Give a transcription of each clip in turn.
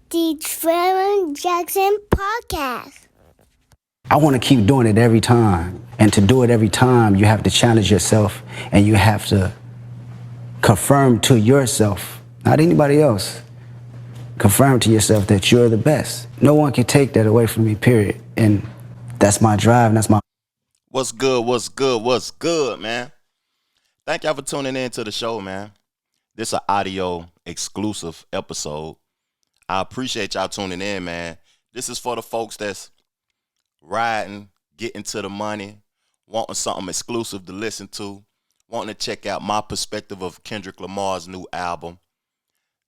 the Trevor Jackson Podcast. I want to keep doing it every time. And to do it every time, you have to challenge yourself and you have to confirm to yourself, not anybody else, confirm to yourself that you're the best. No one can take that away from me, period. And that's my drive and that's my... What's good, man? Thank y'all for tuning in to the show, man. This is an audio exclusive episode. I appreciate y'all tuning in, man. This is for the folks that's riding, getting to the money, wanting something exclusive to listen to, wanting to check out my perspective of Kendrick Lamar's new album,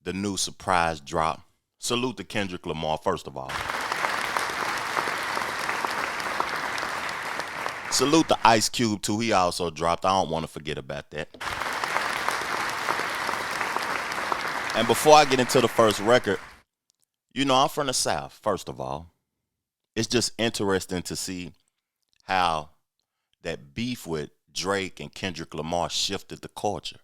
the new surprise drop. Salute to Kendrick Lamar, first of all. Salute to Ice Cube, too. He also dropped. I don't want to forget about that. And before I get into the first record, you know, I'm from the South, first of all. It's just interesting to see how that beef with Drake and Kendrick Lamar shifted the culture.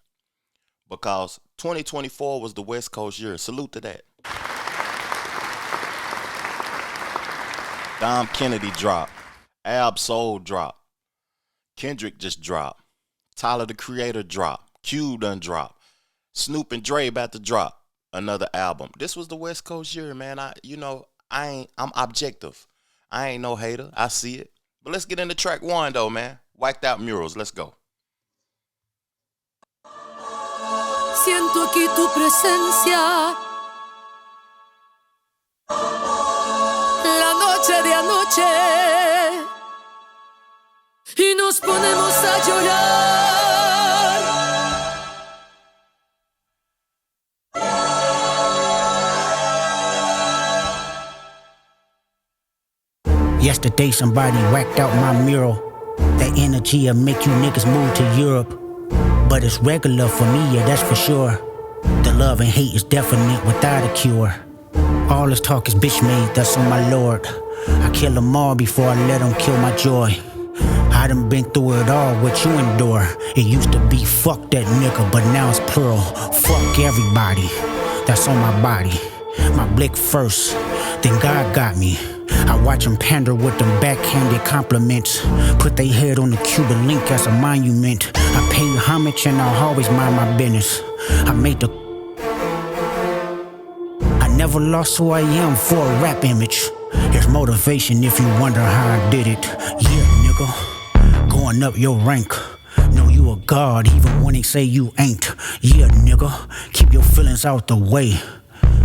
Because 2024 was the West Coast year. Salute to that. Dom Kennedy dropped. Ab Soul dropped. Kendrick just dropped. Tyler the Creator dropped. Cube done dropped. Snoop and Dre about to drop another album. This was the West Coast year, man. I'm objective. I ain't no hater. I see it. But let's get into track one, though, man. Wiped Out Murals. Let's go. Siento aquí tu presencia. La noche de anoche. Y nos ponemos a llorar. Yesterday somebody whacked out my mural. That energy'll make you niggas move to Europe. But it's regular for me, yeah, that's for sure. The love and hate is definite without a cure. All this talk is bitch made, that's on my lord. I kill them all before I let them kill my joy. I done been through it all, what you endure. It used to be fuck that nigga, but now it's plural. Fuck everybody, that's on my body. My blick first, then God got me. I watch them pander with them backhanded compliments. Put they head on the Cuban link as a monument. I pay homage and I'll always mind my business. I never lost who I am for a rap image. There's motivation if you wonder how I did it. Yeah, nigga, going up your rank. Know you a god even when they say you ain't. Yeah, nigga, keep your feelings out the way.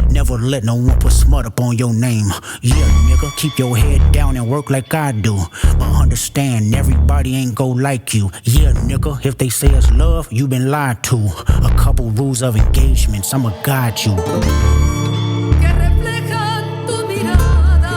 Never let no one put smut up on your name. Yeah, nigga, keep your head down and work like I do. But understand, everybody ain't go like you. Yeah, nigga, if they say it's love, you been lied to. A couple rules of engagements, I'ma guide you. Que reflejan tu mirada.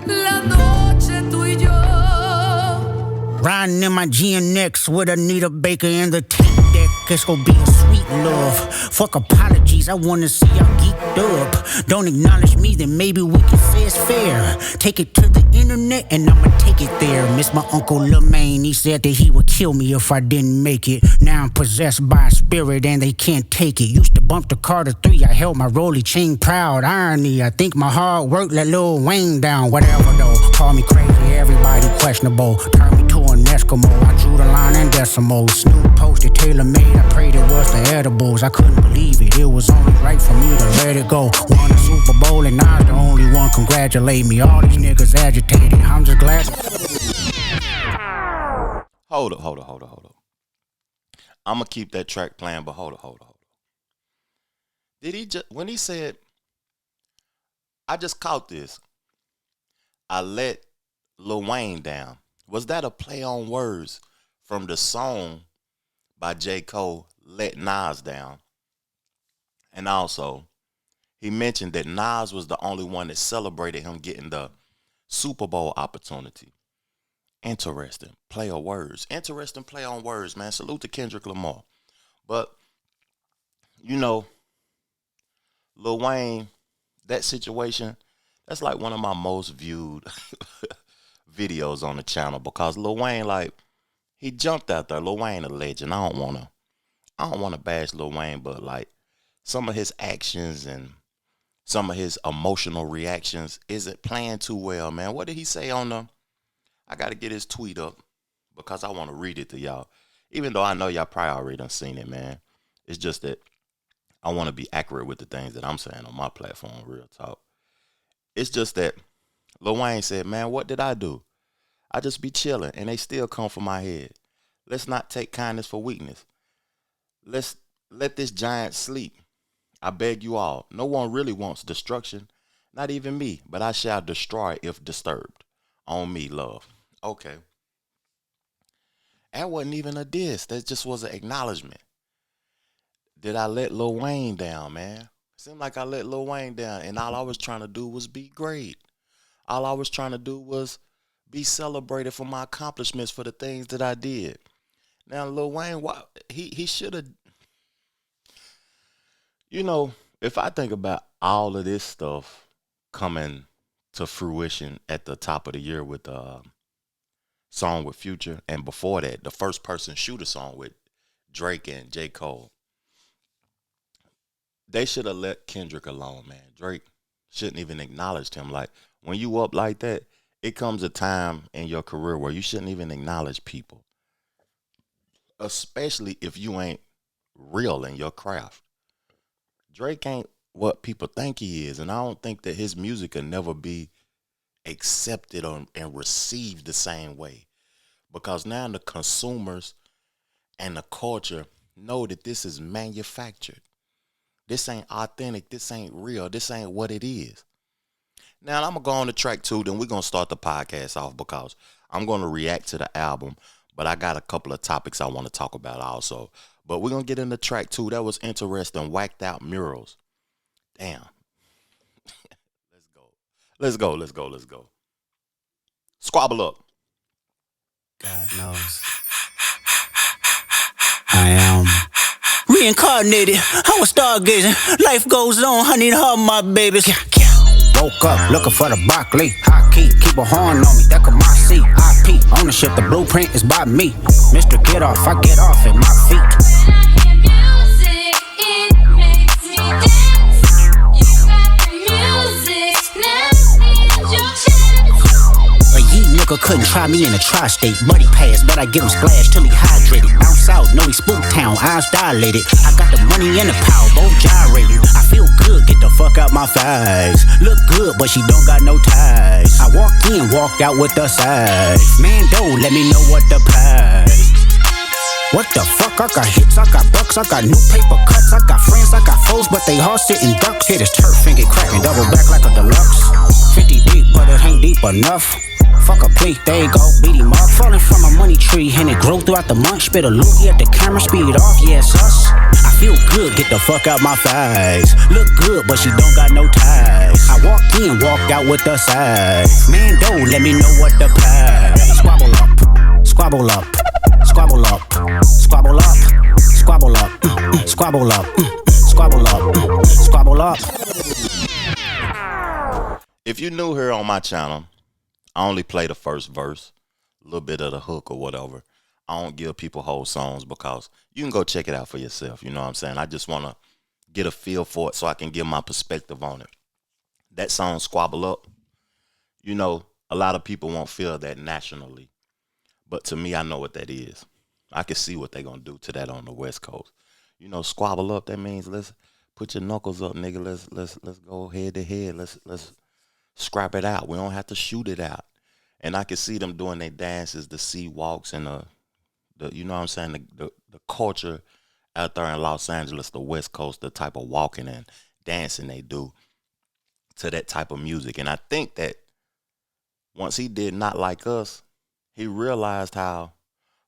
La noche tú y yo. Riding in my GNX with Anita Baker in the tape deck. It's gonna be a sweet love. Fuck apologies, I wanna see y'all geeked up. Don't acknowledge me, then maybe we can say it's fair. Take it to the internet and I'ma take it there. Miss my uncle Lemaine, he said that he would kill me if I didn't make it. Now I'm possessed by a spirit and they can't take it. Used to bump the Carter 3, I held my rollie chain proud. Irony, I think my hard work let Lil Wayne down. Whatever though, call me crazy, everybody questionable. Turn me to an Eskimo, I drew the line in decimals. Snoop posted tailor made, I prayed it was the edibles. I couldn't believe it, it was only right for me to let it go. Won a Super Bowl and I was the only one congratulate me. All these niggas agitated, I'm just glad. Hold up. I'm going to keep that track playing, but hold up. Did he just, when he said, I just caught this, I let Lil Wayne down, was that a play on words from the song by J. Cole, Let Nas Down? And also, he mentioned that Nas was the only one that celebrated him getting the Super Bowl opportunity. Interesting play on words. Interesting play on words, man. Salute to Kendrick Lamar. But, you know, Lil Wayne, that situation, that's like one of my most viewed videos on the channel because Lil Wayne, like, he jumped out there. Lil Wayne a legend. I don't wanna bash Lil Wayne, but like some of his actions and some of his emotional reactions isn't playing too well, man. What did he say on the? I got to get his tweet up because I want to read it to y'all. Even though I know y'all probably already done seen it, man. It's just that I want to be accurate with the things that I'm saying on my platform, real talk. It's just that Lil Wayne said, man, what did I do? I just be chilling and they still come for my head. Let's not take kindness for weakness. Let's let this giant sleep. I beg you all. No one really wants destruction. Not even me, but I shall destroy if disturbed. On me, love. Okay. That wasn't even a diss. That just was an acknowledgement. Did I let Lil Wayne down, man? Seemed like I let Lil Wayne down, and all I was trying to do was be great. All I was trying to do was be celebrated for my accomplishments, for the things that I did. Now, Lil Wayne, he should have, if I think about all of this stuff coming to fruition at the top of the year with the song with Future, and before that, the first person shooter song with Drake and J. Cole, they should have let Kendrick alone, man. Drake shouldn't even acknowledge him. Like, when you up like that, it comes a time in your career where you shouldn't even acknowledge people, especially if you ain't real in your craft. Drake ain't what people think he is, and I don't think that his music can never be accepted and received the same way, because now the consumers and the culture know that this is manufactured. This ain't authentic. This ain't real. This ain't what it is. Now, I'm going to go on to track 2, then we're going to start the podcast off because I'm going to react to the album, but I got a couple of topics I want to talk about also. But we're going to get into track 2. That was interesting. Whacked Out Murals. Damn. Let's go. Squabble up. God knows. I am reincarnated. I was stargazing. Life goes on. I need her, my babies. Woke up looking for the Broccoli. High key, keep a horn on me. That could my seat. IP ownership. The blueprint is by me. Mr. Get Off, I get off at my feet. Music, it makes me dance. You got the music, now in your chest. A yee nigga couldn't try me in a tri-state. Buddy pass, but I get him splashed till he hydrated. Bounce out, know he spook town, eyes dilated. I got the money and the power, both gyrating. I feel good, get the fuck out my face. Look good, but she don't got no ties. I walked in, walked out with the size. Man, don't let me know what the price. What the fuck? I got hits, I got bucks, I got new paper cuts, I got friends, I got foes, but they all sitting ducks. Hit his turf and get cracking, double back like a deluxe. 50 deep, but it ain't deep enough. Fuck a plea, there you go, beat him up. Falling from a money tree, and it grew throughout the month. Spit a loogie at the camera, speed off, yes, us. I feel good, get the fuck out my face. Look good, but she don't got no ties. I walked in, walked out with the size. Man, don't let me know what the price. Squabble up, squabble up, squabble up, squabble up, squabble up, squabble up, squabble up, squabble up. If you're new here on my channel, I only play the first verse, a little bit of the hook or whatever. I don't give people whole songs because you can go check it out for yourself. You know what I'm saying? I just want to get a feel for it so I can give my perspective on it. That song, Squabble Up, a lot of people won't feel that nationally. But to me, I know what that is. I can see what they're going to do to that on the West Coast. Squabble up, that means let's put your knuckles up, nigga. Let's go head to head. Let's scrap it out. We don't have to shoot it out. And I can see them doing their dances, the sea walks, and the you know what I'm saying, the culture out there in Los Angeles, the West Coast, the type of walking and dancing they do to that type of music. And I think that once he did Not Like Us, he realized how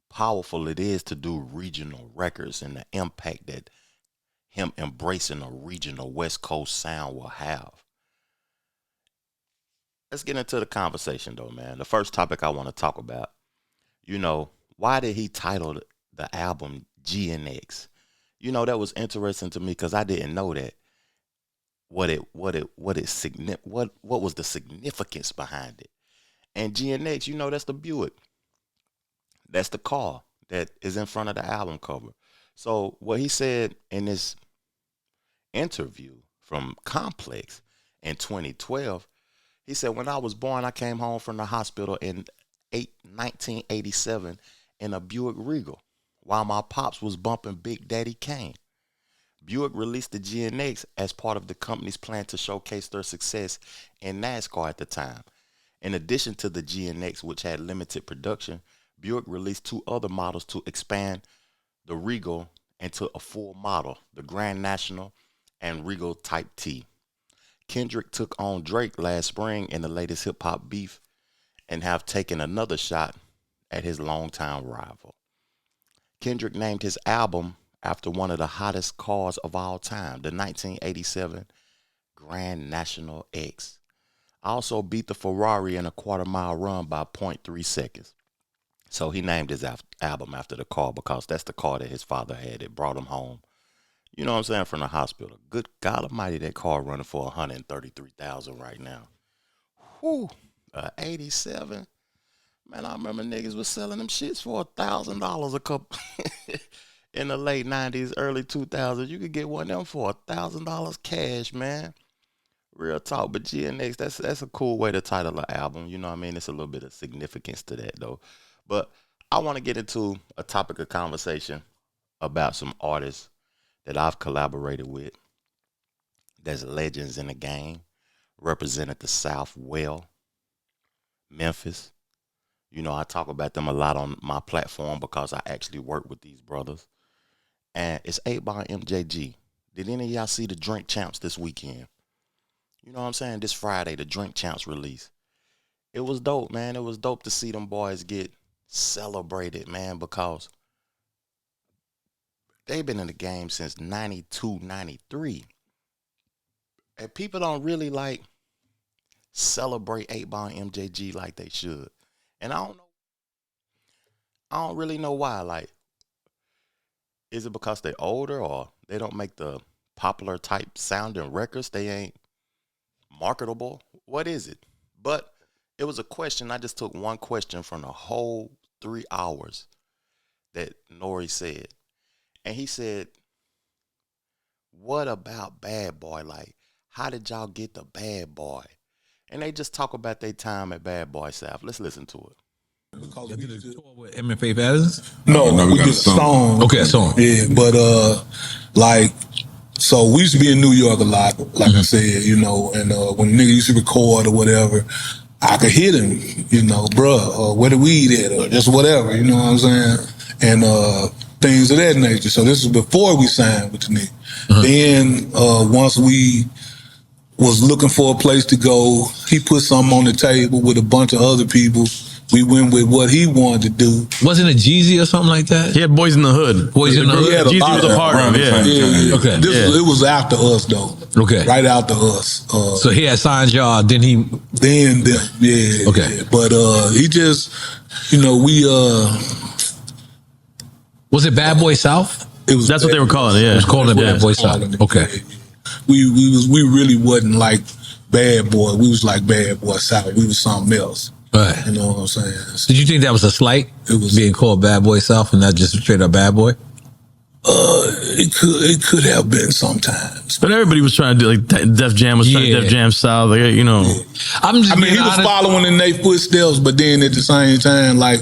powerful it is to do regional records and the impact that him embracing a regional West Coast sound will have. Let's get into the conversation, though, man. The first topic I want to talk about, why did he title the album GNX? That was interesting to me because I didn't know that. What was the significance behind it? And GNX, that's the Buick. That's the car that is in front of the album cover. So what he said in this interview from Complex, in 2012. He said, when I was born, I came home from the hospital in 1987 in a Buick Regal while my pops was bumping Big Daddy Kane. Buick released the GNX as part of the company's plan to showcase their success in NASCAR at the time. In addition to the GNX, which had limited production, Buick released 2 other models to expand the Regal into a full model, the Grand National and Regal Type T. Kendrick took on Drake last spring in the latest hip-hop beef and have taken another shot at his longtime rival. Kendrick named his album after one of the hottest cars of all time, the 1987 Grand National X. Also beat the Ferrari in a quarter-mile run by 0.3 seconds. So he named his album after the car because that's the car that his father had. It brought him home, you know what I'm saying, from the hospital. Good God Almighty, that car running for $133,000 right now. Whew, 87. Man, I remember niggas was selling them shits for $1,000 a couple in the late 90s, early 2000s. You could get one of them for $1,000 cash, man. Real talk. But GNX, that's a cool way to title an album. You know what I mean? It's a little bit of significance to that, though. But I want to get into a topic of conversation about some artists that I've collaborated with that's legends in the game, represented the South well, Memphis. You know, I talk about them a lot on my platform because I actually work with these brothers. And it's 8-Ball MJG. Did any of y'all see the Drink Champs this weekend? You know what I'm saying? This Friday, the Drink Champs release. It was dope, man. It was dope to see them boys get celebrated, man, because they've been in the game since 92, 93. And people don't really, like, celebrate 8-Ball MJG like they should. And I don't really know why. Like, is it because they're older or they don't make the popular type sounding records? They ain't marketable? What is it? But it was a question. I just took one question from the whole 3 hours that Nori said. And he said, what about Bad Boy? Like, how did y'all get the Bad Boy? And they just talk about their time at Bad Boy South. Let's listen to it. Y'all did a tour with MFA Addis? No, we did a song. Okay, a song. Yeah, but like, so we used to be in New York a lot, like I said, you know, and when nigga used to record or whatever, I could hit him, you know, bruh, where the weed at, or just whatever, you know what I'm saying? And things of that nature. So this was before we signed with the nigga. Then once we was looking for a place to go, he put something on the table with a bunch of other people. We went with what he wanted to do. Wasn't it Jeezy or something like that? He had Boys in the Hood. Boys in the Hood? Jeezy was a partner, Yeah. Okay. It was after us, though. Okay. Right after us. So he had signed y'all, then he... Then, yeah. Okay. Yeah. But he just, you know, we... Was it Bad Boy South? It was. That's what they were calling it, yeah. It was calling it Bad Boy South. Okay. We really wasn't like Bad Boy. We was like Bad Boy South. We was something else. Right. You know what I'm saying? Did you think that was a slight? It was being called Bad Boy South and not just straight up Bad Boy? It could have been sometimes. But everybody was trying to do, like, Def Jam was trying to Def Jam South, like, you know. I mean, he was following in their footsteps, but then at the same time, like,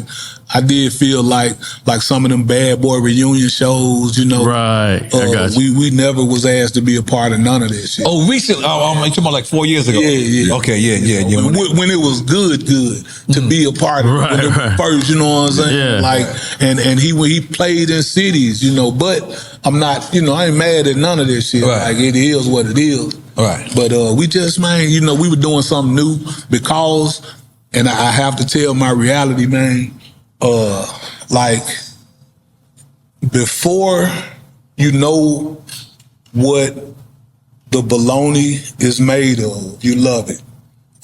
I did feel like some of them Bad Boy reunion shows, you know. Right. I got you. We never was asked to be a part of none of this shit. Oh, recently? Oh, I'm talking about like 4 years ago. Yeah. Okay, yeah. When it was good to be a part of it. When it was first, you know what I'm saying? Yeah. Like, and he played in cities, you know, but I'm not, you know, I ain't mad at none of this shit. Right. Like, it is what it is. Right. But we just, man, you know, we were doing something new because, and I have to tell my reality, man, like, before you know what the bologna is made of, you love it.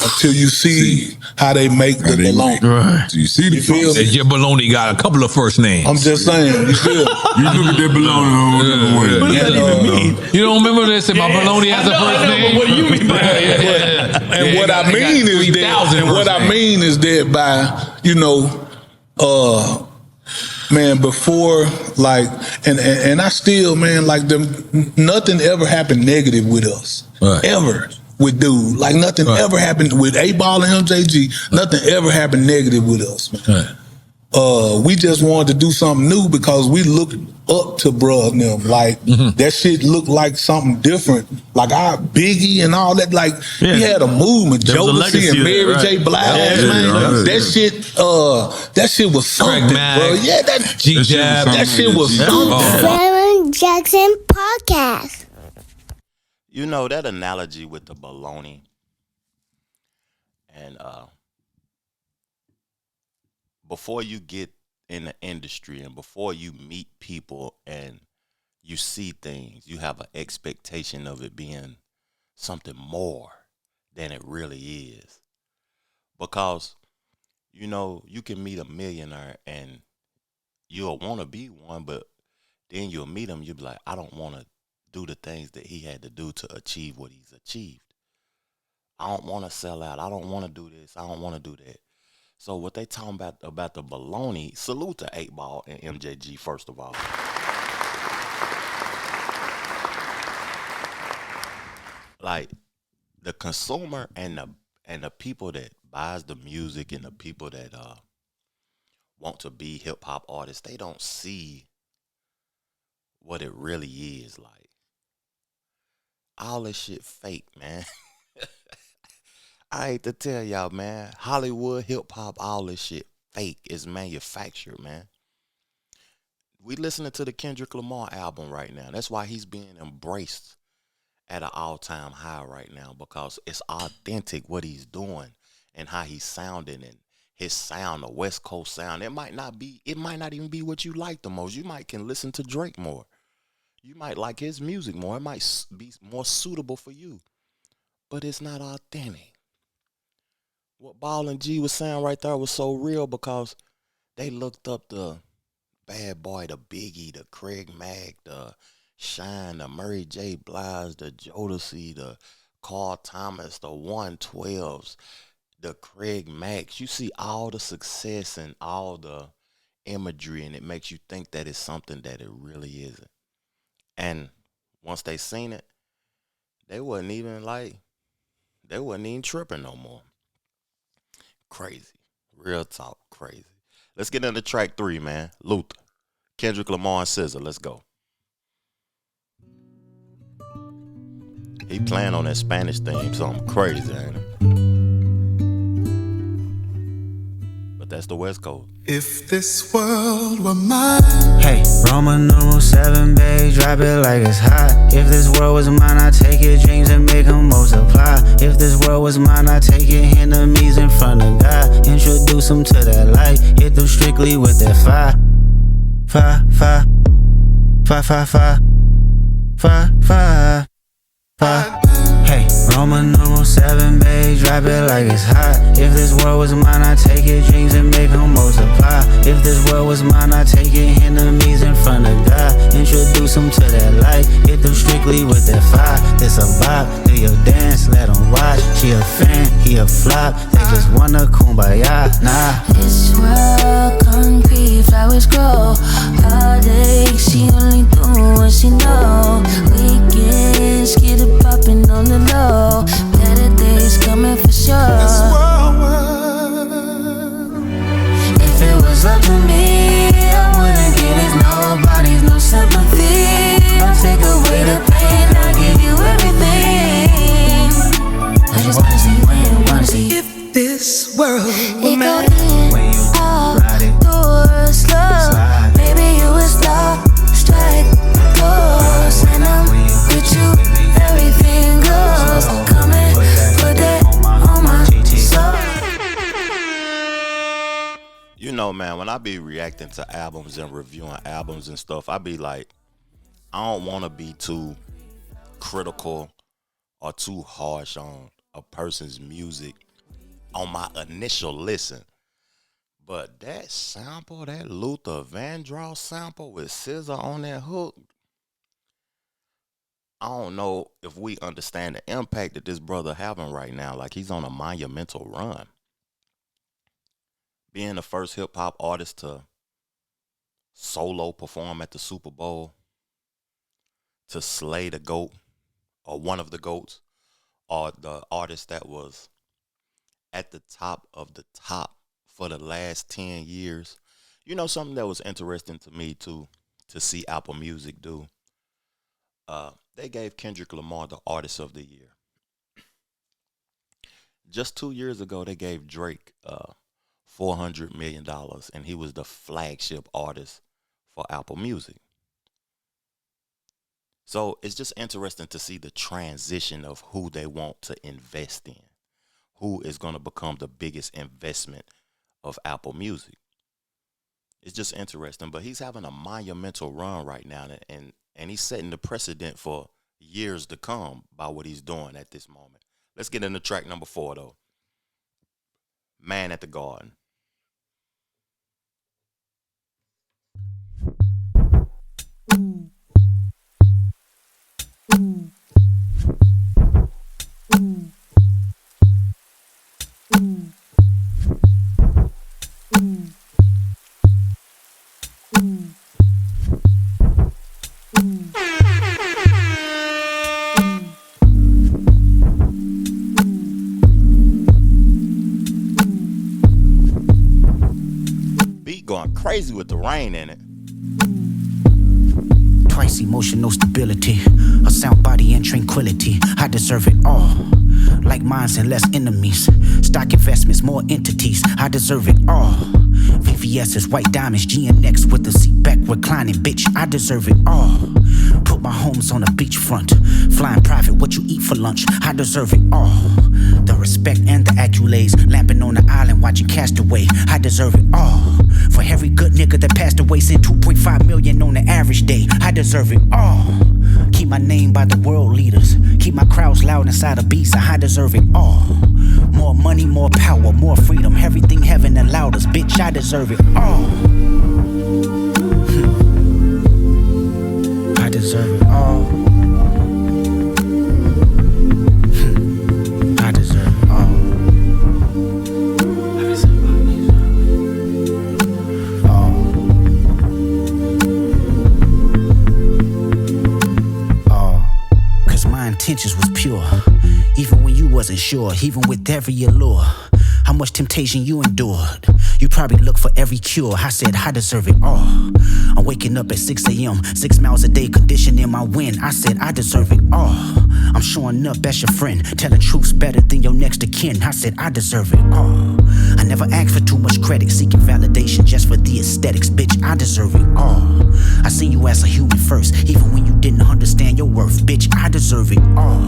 Until you see how they make the bologna. Right. So you see the feel me? your bologna got a couple of first names. I'm just saying, you feel You look at that bologna. What does that even mean? You don't remember this? If my bologna has a first name? But what do you mean by that? And what I mean is that, by, you know, man, before, like, and I still, man, like, nothing ever happened negative with us. Right. Ever. with dude. Like nothing ever happened with Eightball and MJG. Nothing ever happened negative with us, man. We just wanted to do something new because we looked up to bruh and them. Like that shit looked like something different. Like our Biggie and all that. Like he had a movement. Jodeci and Mary J. Blige, man. That shit was something, bro. Yeah, that shit was something. Fallon Jackson Podcast. You know that analogy with the baloney and before you get in the industry and before you meet people and you see things, you have an expectation of it being something more than it really is. Because, you know, you can meet a millionaire and you'll want to be one, but then you'll meet him, you'll be like, I don't want to do the things that he had to do to achieve what he's achieved. I don't want to sell out. I don't want to do this. I don't want to do that. So what they talking about the baloney, salute to 8Ball and MJG, first of all. Like the consumer and the people that buys the music and the people that want to be hip hop artists, they don't see what it really is like. All this shit fake, man. I hate to tell y'all, man. Hollywood, hip-hop, all this shit fake. It's manufactured, man. We listening to the Kendrick Lamar album right now. That's why he's being embraced at an all-time high right now, because it's authentic what he's doing and how he's sounding and his sound, the West Coast sound. It might not even be what you like the most. You might can listen to Drake more. You might like his music more. It might be more suitable for you. But it's not authentic. What Ball and G was saying right there was so real because they looked up the Bad Boy, the Biggie, the Craig Mack, the Shine, the Mary J. Blige, the Jodeci, the Carl Thomas, the 112s, the Craig Macks. You see all the success and all the imagery, and it makes you think that it's something that it really isn't. And once they seen it, they wasn't even tripping no more. Crazy. Real talk, crazy. Let's get into track 3, man. Luther. Kendrick Lamar and SZA. Let's go. He playing on that Spanish theme, something crazy, ain't it? But that's the West Coast. If this world were mine. Hey, Roman numeral 7, babe, drop it like it's hot. If this world was mine, I take your dreams and make them multiply. If this world was mine, I take your enemies in front of God. Introduce them to that light, hit them strictly with that fire. Fire, fire, fire, fire, fire, fire, fire, fire. Hey, Roman numeral 7, babe, drop it like it's hot. If this world was mine, I take your dreams and make them multiply. If this world was mine, I take your enemies in front of God. Introduce them to that light, hit them strictly with that fire. This a vibe, do your dance, let them watch. She a fan, he a flop, they just wanna kumbaya, nah. This world concrete, flowers grow. All day, she only do what she know. Weekends, get it poppin' on the low. Better days coming for sure. If it was up to me, I wouldn't give it nobody's no sympathy. I'll take away the pain, I'll give you everything. I just wanna see when you wanna see. If this world were It go mine. in, out, door, slow. Maybe you would stop, strike, pose. And I'm with you, everything goes. Come and put that on my soul. You know, man, when I be reacting to albums and reviewing albums and stuff, I be like, I don't want to be too critical or too harsh on a person's music on my initial listen. But that sample, that Luther Vandross sample with SZA on that hook, I don't know if we understand the impact that this brother having right now. Like, he's on a monumental run. Being the first hip-hop artist to solo perform at the Super Bowl, to slay the GOAT, or one of the GOATs, the artist that was at the top of the top for the last 10 years. You know, something that was interesting to me too, to see Apple Music do. They gave Kendrick Lamar the Artist of the Year. Just 2 years ago, they gave Drake $400 million, and he was the flagship artist for Apple Music. So it's just interesting to see the transition of who they want to invest in, who is going to become the biggest investment of Apple Music. It's just interesting, but he's having a monumental run right now, and he's setting the precedent for years to come by what he's doing at this moment. Let's get into track number 4, though. Man at the Garden. Beat going crazy with the rain in it. Twice emotional stability, a sound body and tranquility. I deserve it all. Like minds and less enemies. Stock investments, more entities. I deserve it all. VVS's white diamonds, GNX with the seat back reclining. Bitch, I deserve it all. Put my homes on a beachfront. Flying private, what you eat for lunch. I deserve it all. The respect and the accolades. Lamping on the island, watching Castaway. I deserve it all. For every good nigga that passed away, sent 2.5 million on the average day. I deserve it all. Keep my name by the world leaders. Keep my crowds loud inside a beat, so I deserve it all. More money, more power, more freedom. Everything heaven allowed us, bitch, I deserve it all. I deserve it all. I deserve it all. Intentions was pure, even when you wasn't sure, even with every allure. How much temptation you endured. You probably look for every cure. I said I deserve it all. I'm waking up at 6 a.m. 6 miles a day, conditioning my win. I said I deserve it all. I'm showing up as your friend, telling truths better than your next of kin. I said I deserve it all. I never asked for too much credit, seeking validation just for the aesthetics. Bitch, I deserve it all. I see you as a human first, even when you didn't understand your worth. Bitch, I deserve it all.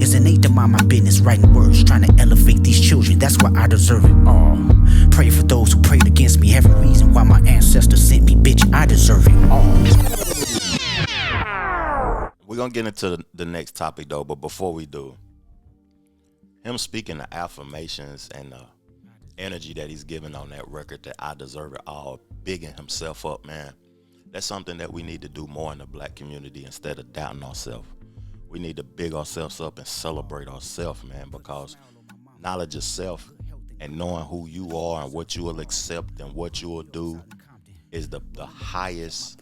It's innate to mind my business, writing words, trying to elevate these children. That's why I deserve it all. Pray for those who prayed against me. Every reason why my ancestors sent me. Bitch, I deserve it all. We're going to get into the next topic, though, but before we do, him speaking the affirmations and the energy that he's giving on that record, that I deserve it all, bigging himself up, man. That's something that we need to do more in the black community instead of doubting ourselves. We need to big ourselves up and celebrate ourselves, man, because knowledge of self and knowing who you are and what you will accept and what you will do is the highest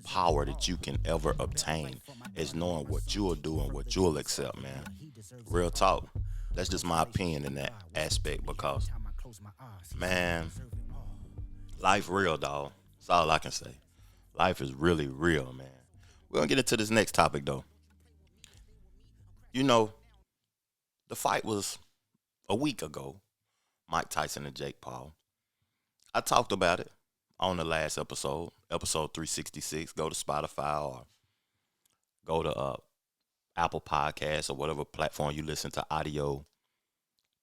power that you can ever obtain, is knowing what you will do and what you will accept, man. Real talk. That's just my opinion in that aspect because, man, life real, dog. That's all I can say. Life is really real, man. We're going to get into this next topic, though. You know, the fight was a week ago, Mike Tyson and Jake Paul. I talked about it on the last episode 366. Go to Spotify or go to Apple Podcasts or whatever platform you listen to audio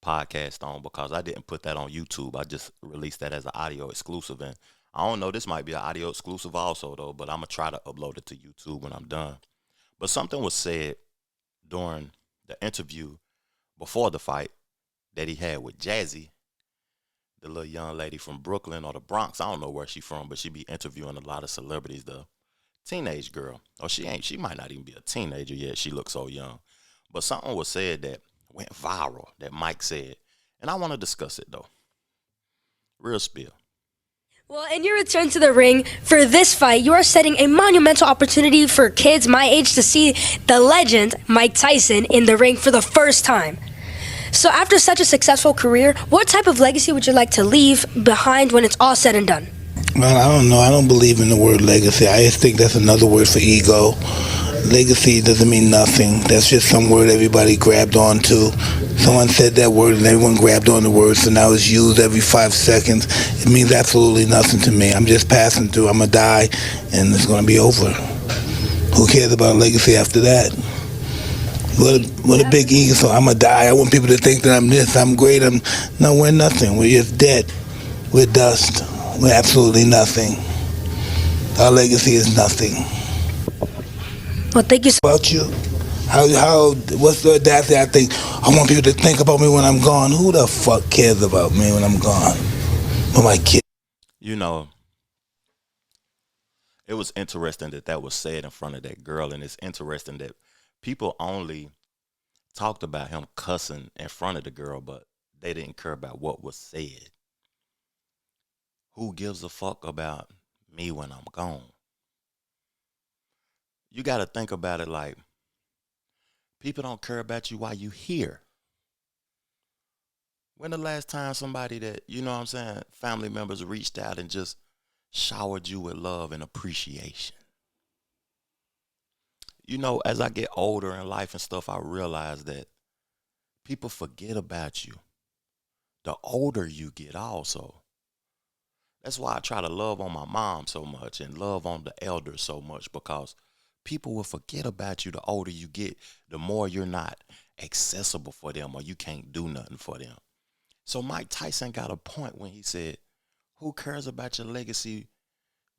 podcast on, because I didn't put that on YouTube. I just released that as an audio exclusive. And I don't know, this might be an audio exclusive also, though, but I'm going to try to upload it to YouTube when I'm done. But something was said during the interview before the fight that he had with Jazzy, the little young lady from Brooklyn or the Bronx. I don't know where she from, but she be interviewing a lot of celebrities, the teenage girl. Or she might not even be a teenager yet. She looks so young. But something was said that went viral that Mike said. And I want to discuss it, though. Real spill. Well, in your return to the ring for this fight, you are setting a monumental opportunity for kids my age to see the legend Mike Tyson in the ring for the first time. So after such a successful career, what type of legacy would you like to leave behind when it's all said and done? Well, I don't know. I don't believe in the word legacy. I just think that's another word for ego. Legacy doesn't mean nothing. That's just some word everybody grabbed onto. Someone said that word and everyone grabbed on the word, so now it's used every 5 seconds. It means absolutely nothing to me. I'm just passing through. I'm going to die, and it's going to be over. Who cares about legacy after that? What a big ego. So I'm going to die. I want people to think that I'm this, I'm great. No, we're nothing. We're just dead. We're dust. We're absolutely nothing. Our legacy is nothing. Well, thank you so much. About you? What's the audacity? I think I want people to think about me when I'm gone. Who the fuck cares about me when I'm gone? But my kid. You know, it was interesting that was said in front of that girl, and it's interesting that people only talked about him cussing in front of the girl, but they didn't care about what was said. Who gives a fuck about me when I'm gone? You got to think about it like, people don't care about you while you here. When the last time somebody that, you know what I'm saying, family members reached out and just showered you with love and appreciation? You know, as I get older in life and stuff, I realize that people forget about you the older you get also. That's why I try to love on my mom so much and love on the elders so much, because people will forget about you the older you get, the more you're not accessible for them or you can't do nothing for them. So Mike Tyson got a point when he said, who cares about your legacy?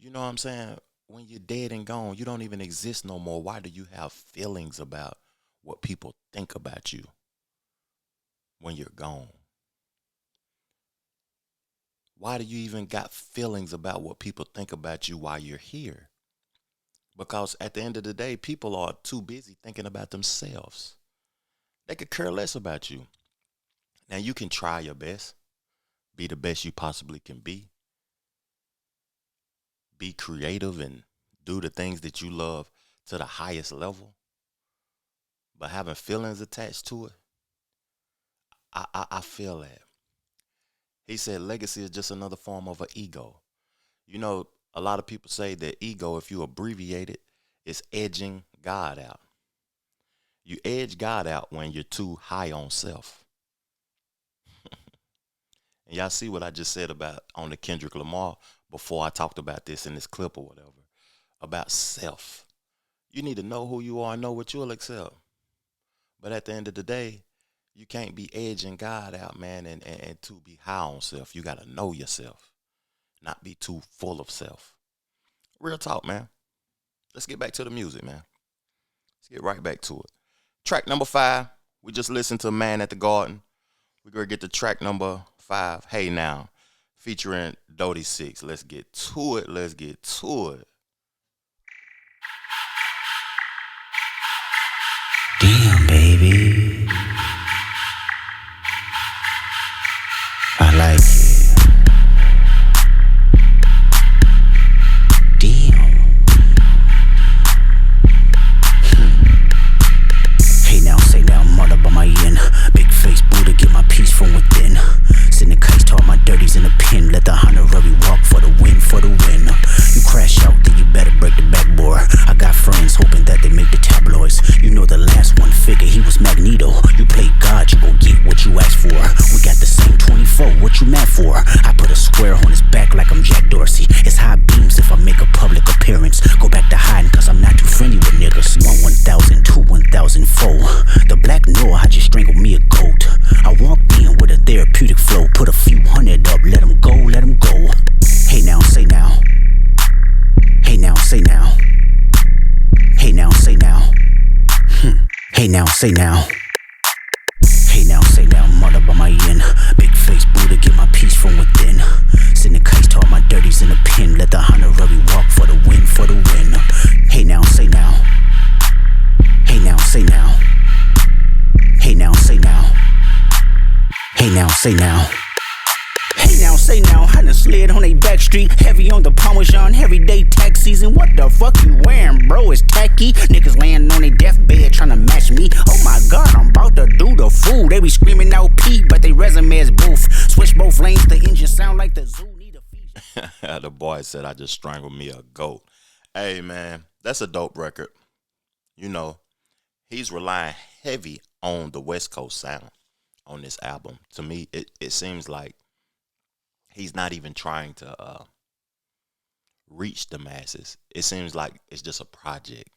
You know what I'm saying? When you're dead and gone, you don't even exist no more. Why do you have feelings about what people think about you when you're gone? Why do you even got feelings about what people think about you while you're here? Because at the end of the day, people are too busy thinking about themselves. They could care less about you. Now, you can try your best, be the best you possibly can be creative and do the things that you love to the highest level. But having feelings attached to it, I feel that. He said legacy is just another form of an ego. You know, a lot of people say that ego, if you abbreviate it, is edging God out. You edge God out when you're too high on self. And y'all see what I just said about on the Kendrick Lamar before I talked about this in this clip or whatever, about self. You need to know who you are and know what you'll accept. But at the end of the day, you can't be edging God out, man, and to be high on self. You got to know yourself, not be too full of self. Real talk, man. Let's get back to the music, man. Let's get right back to it. Track number 5, we just listened to Man at the Garden. We're going to get to track number 5, Hey Now, featuring Dodie 6. Let's get to it. Let's get to it. Damn, baby. I like it. Damn. Hey now, say now, mother by my yin. Big face Buddha, get my peace from within. Syndicates taught my dirties in the pen. Let the honorary walk for the win, for the win. You crash out, then you better break the backboard. I got friends hoping that they make the tabloids. You know the last one figure, he was Magneto. You play God, you gon' get what you asked for. We got the same 24, what you mad for? I put a square on his back like I'm Jack Dorsey. It's high beams if I make a public appearance. Go back to hiding cause I'm not too friendly with niggas. 1,000, 1,004. The black Noah, I just strangled me a goat. I walked in with a therapeutic flow. Put a few hundred up, let him go, let him go. Hey now, say now. Hey now, say now. Hey now, say now. Hey now, say now. Hey now, say now, mother by my yin. Big face Buddha, get my peace from within. Syndicates taught my dirties in the pen. Let the honorary walk for the win, for the win. Hey now, say now. Hey now, say now. Hey now, say now. Hey now, say now. Hey now, say now, I done slid on a back street. Heavy on the Parmesan, everyday tax season. What the fuck you wearing, bro? It's tacky. Niggas laying on their deathbed trying to match me. Oh my god, I'm about to do the fool. They be screaming out P, but they resume is boof. Switch both lanes, the engine sound like the zoo need a feature. The boy said, I just strangled me a goat. Hey, man, that's a dope record. You know, he's relying heavy on the West Coast sound on this album. To me, it seems like he's not even trying to reach the masses. It seems like it's just a project,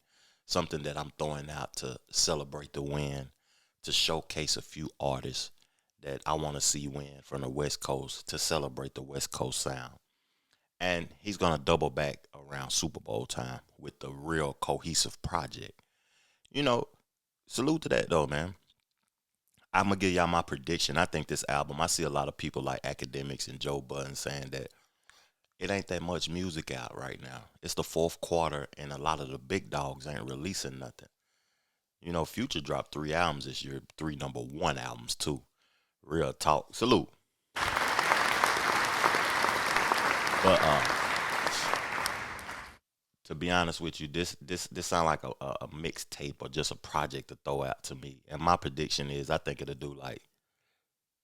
something that I'm throwing out to celebrate the win, to showcase a few artists that I want to see win from the West Coast, to celebrate the West Coast sound. And he's going to double back around Super Bowl time with the real cohesive project. You know, salute to that though, man. I'm going to give y'all my prediction. I think this album, I see a lot of people like Academics and Joe Budden saying that it ain't that much music out right now. It's the fourth quarter and a lot of the big dogs ain't releasing nothing. You know, Future dropped 3 albums this year, 3 #1 albums too. Real talk. Salute. But to be honest with you, this sound like a mixtape or just a project to throw out to me. And my prediction is I think it'll do like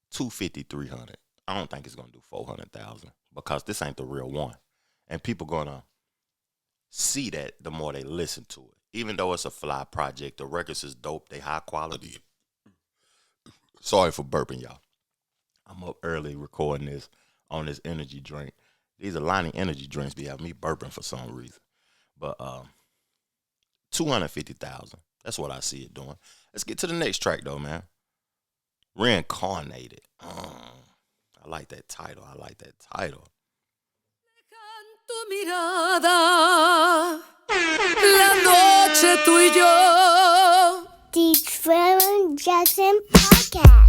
250, 300. I don't think it's gonna do 400,000 because this ain't the real one. And people gonna see that the more they listen to it. Even though it's a fly project, the records is dope, they high quality. Sorry for burping, y'all. I'm up early recording this on this energy drink. These Alani energy drinks be having me burping for some reason. But 250,000. That's what I see it doing. Let's get to the next track though, man. Reincarnated. I like that title. Tu mirada, la noche tú y yo. The Trevor Jackson Podcast.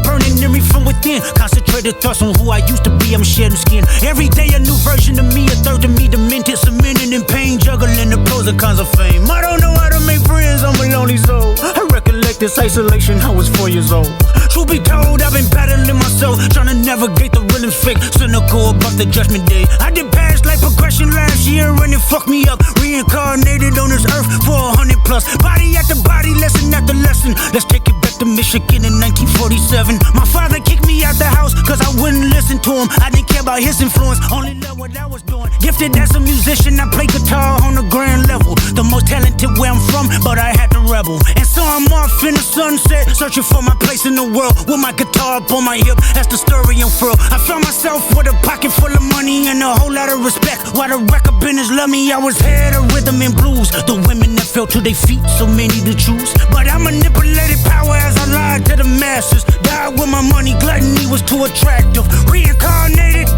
Burning in me from within. Concentrated thoughts on who I used to be. I'm shedding skin. Every day a new version of me, a third of me demented, cemented in pain, juggling the pros and cons of fame. I don't know how to make friends, I'm a lonely soul. I recollect this isolation, I was 4 years old. Truth be told, I've been battling myself, trying to navigate the real and fake, cynical about the judgment day. I did past life progression last year and it fucked me up. Reincarnated on this earth for 100 plus. Body after body, lesson after lesson. Let's take it back to Michigan in 1947. My father kicked me out the house cause I wouldn't listen to him. I didn't care about his influence, only loved what I was doing. Gifted as a musician, I play guitar on the grand level. The most talented where I'm from, but I had to rebel. And so I'm off in the sunset, searching for my place in the world. With my guitar up on my hip, that's the story unfurled. I found myself with a pocket full of money and a whole lot of respect. While the record business loved me, I was head of rhythm and blues. The women that fell to their feet, so many to choose. But I manipulated power as I lied to the masses. Died with my money, gluttony was too attractive. Reincarnated.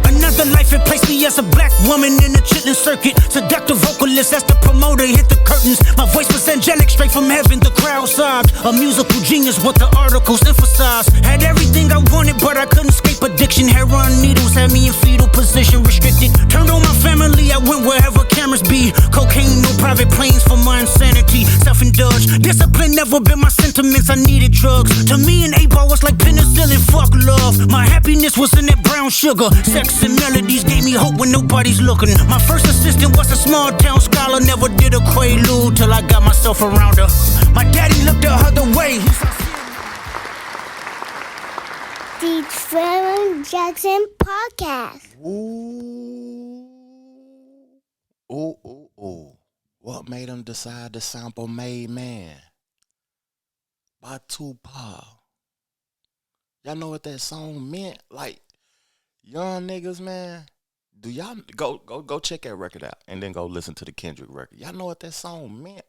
Another life it placed me as a black woman in the chitlin circuit. Seductive vocalist as the promoter hit the curtains. My voice was angelic, straight from heaven, the crowd sobbed. A musical genius, what the articles emphasized. Had everything I wanted, but I couldn't escape addiction. Heroin needles had me in fetal position, restricted. Turned on my family, I went wherever cameras be. Cocaine, no private planes for my insanity. Self-indulged, discipline never been my sentiments, I needed drugs. To me an 8-ball was like penicillin, fuck love. My happiness was in that brown sugar. Sex and melodies gave me hope when nobody's looking. My first assistant was a small town scholar. Never did a quaalude till I got myself around her. My daddy looked the other way. The Trevor Jackson Podcast. Ooh. What made him decide to sample Made Man by Tupac? Y'all know what that song meant? Like, young niggas, man. Do y'all go check that record out and then go listen to the Kendrick record? Y'all know what that song meant?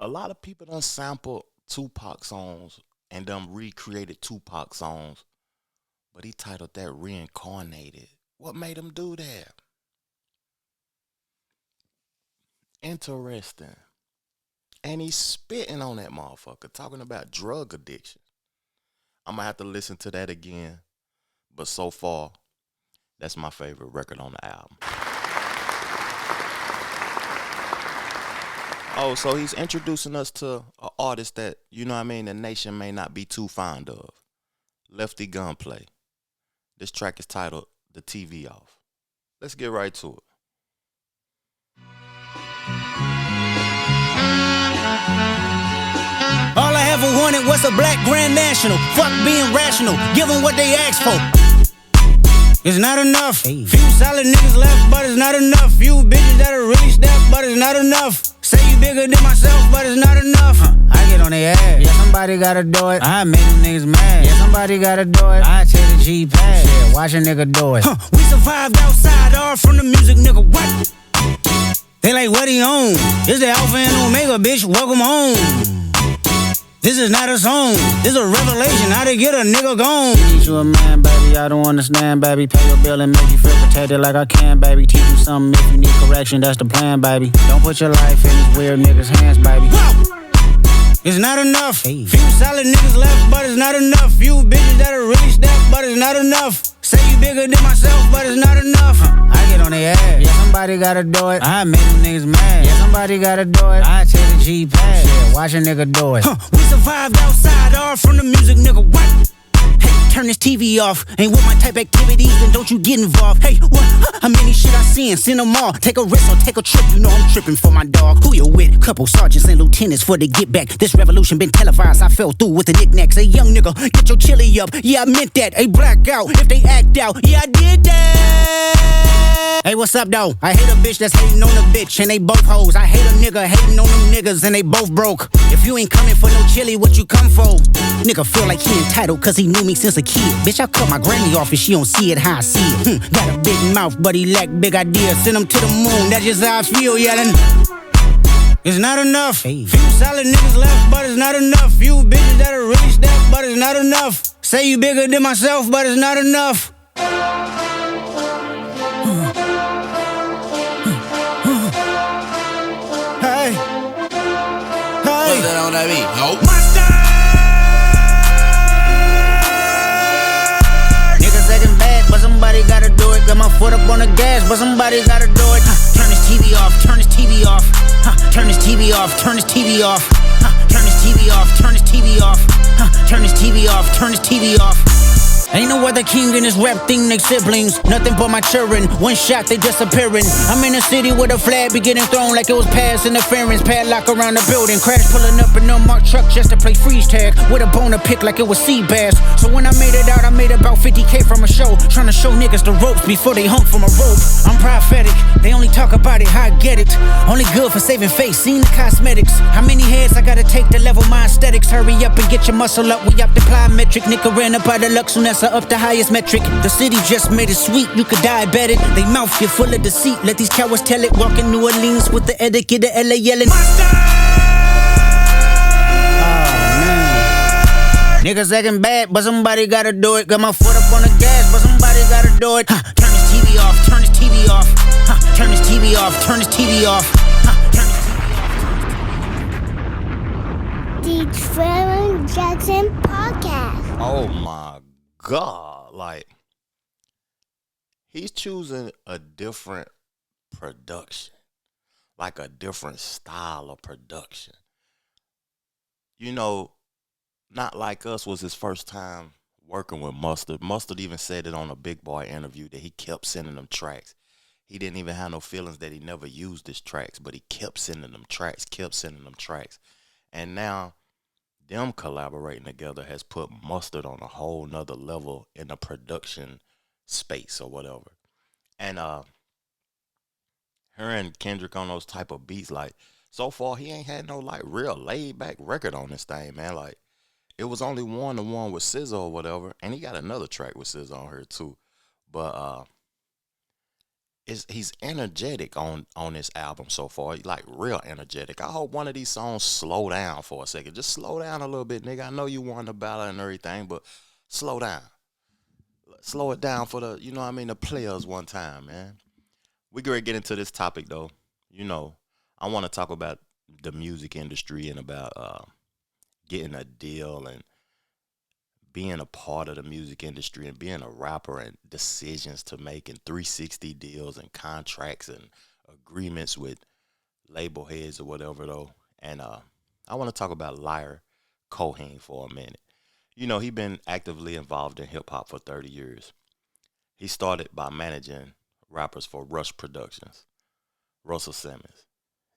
A lot of people done sampled Tupac songs and done recreated Tupac songs, but he titled that Reincarnated. What made him do that? Interesting. And he's spitting on that motherfucker, talking about drug addiction. I'm going to have to listen to that again. But so far, that's my favorite record on the album. Oh, so he's introducing us to an artist that, you know what I mean, the nation may not be too fond of. Lefty Gunplay. This track is titled The TV Off. Let's get right to it. All I ever wanted was a black Grand National. Fuck being rational, give them what they asked for. It's not enough. Few solid niggas left, but it's not enough. Few bitches that'll really step, but it's not enough. Say you bigger than myself, but it's not enough. I get on their ass. Yeah, somebody gotta do it. I make them niggas mad. Yeah, somebody gotta do it. I take the G pad. Yeah, watch a nigga do it. We survived outside, all from the music, nigga. What? They like, what he on? This the Alpha and Omega, bitch. Welcome home. This is not a song, this is a revelation, how to get a nigga gone. Teach you a man, baby, I don't understand, baby. Pay your bill and make you feel protected like I can, baby. Teach you something if you need correction, that's the plan, baby. Don't put your life in these weird niggas' hands, baby. It's not enough. Few solid niggas left, but it's not enough. Few bitches that'll really step, but it's not enough. Say you bigger than myself, but it's not enough. I get on their ass. Yeah, somebody gotta do it. I make them niggas mad. Yeah, somebody gotta do it. I take the G pad. Yeah, watch a nigga do it. We survived outside, all from the music, nigga. What? Hey, turn this TV off. Ain't with my type activities, then don't you get involved. Hey, what? How many shit I seen? Send them all. Take a risk or take a trip. You know I'm tripping for my dog. Who you with? Couple sergeants and lieutenants for the get back. This revolution been televised. I fell through with the knickknacks. Hey, young nigga, get your chili up. Yeah, I meant that. Hey, black out if they act out. Yeah, I did that. Hey, what's up, though? I hate a bitch that's hating on a bitch, and they both hoes. I hate a nigga hating on them niggas, and they both broke. If you ain't coming for no chili, what you come for? Nigga feel like he entitled, cause he knew me since a kid. Bitch, I cut my granny off and she don't see it how I see it. Got a big mouth, but he lack big ideas. Send him to the moon, that's just how I feel, yelling. It's not enough. Few solid niggas left, but it's not enough. Few bitches that'll really step, but it's not enough. Say you bigger than myself, but it's not enough. Hey, What's that on that beat? Nope. Niggas acting bad, but somebody gotta do it. Got my foot up on the gas, but somebody gotta do it. Turn this TV off, turn this TV off. Turn this TV off, turn this TV off. Turn this TV off, turn this TV off. Turn this TV off, turn this TV off. Ain't no other king in this rap thing, they siblings. Nothing but my children. One shot, they disappearing. I'm in a city with a flag be getting thrown like it was past interference. Padlock around the building. Crash pulling up an unmarked truck just to play freeze tag. With a bone to pick like it was sea bass. So when I made it out, I made about 50K from a show. Trying to show niggas the ropes before they hung from a rope. I'm prophetic. They only talk about it, how I get it. Only good for saving face, seen the cosmetics. How many heads I gotta take to level my aesthetics? Hurry up and get your muscle up. We up the plyometric. Nigga ran up out of luck, soon that's up the highest metric. The city just made it sweet, you could diabetic. They mouth you full of deceit, let these cowards tell it. Walk in New Orleans with the etiquette of LA yelling. Niggas acting bad, but somebody gotta do it. Got my foot up on the gas, but somebody gotta do it. Turn this TV off, turn this TV off. Turn this TV off, turn this TV off. The Trevor Jackson Podcast. Oh my God. Like, he's choosing a different production. Like a different style of production. You know, Not Like Us was his first time working with Mustard. Mustard even said it on a Big Boy interview that he kept sending them tracks. He didn't even have no feelings that he never used his tracks, but he kept sending them tracks. And now, them collaborating together has put Mustard on a whole nother level in the production space or whatever. And her and Kendrick on those type of beats, like, so far he ain't had no like real laid back record on this thing, man. Like, it was only the one with SZA or whatever, and he got another track with SZA on here too. But he's energetic on this album so far, like real energetic. I hope one of these songs slow down for a second. Just slow down a little bit, nigga. I know you won the battle and everything, but slow down. Slow it down for the, the players one time, man. We gonna get into this topic though. I want to talk about the music industry and about getting a deal and being a part of the music industry and being a rapper and decisions to make and 360 deals and contracts and agreements with label heads or whatever though. And I want to talk about Lyor Cohen for a minute. You know, he's been actively involved in hip hop for 30 years. He started by managing rappers for Rush Productions, Russell Simmons.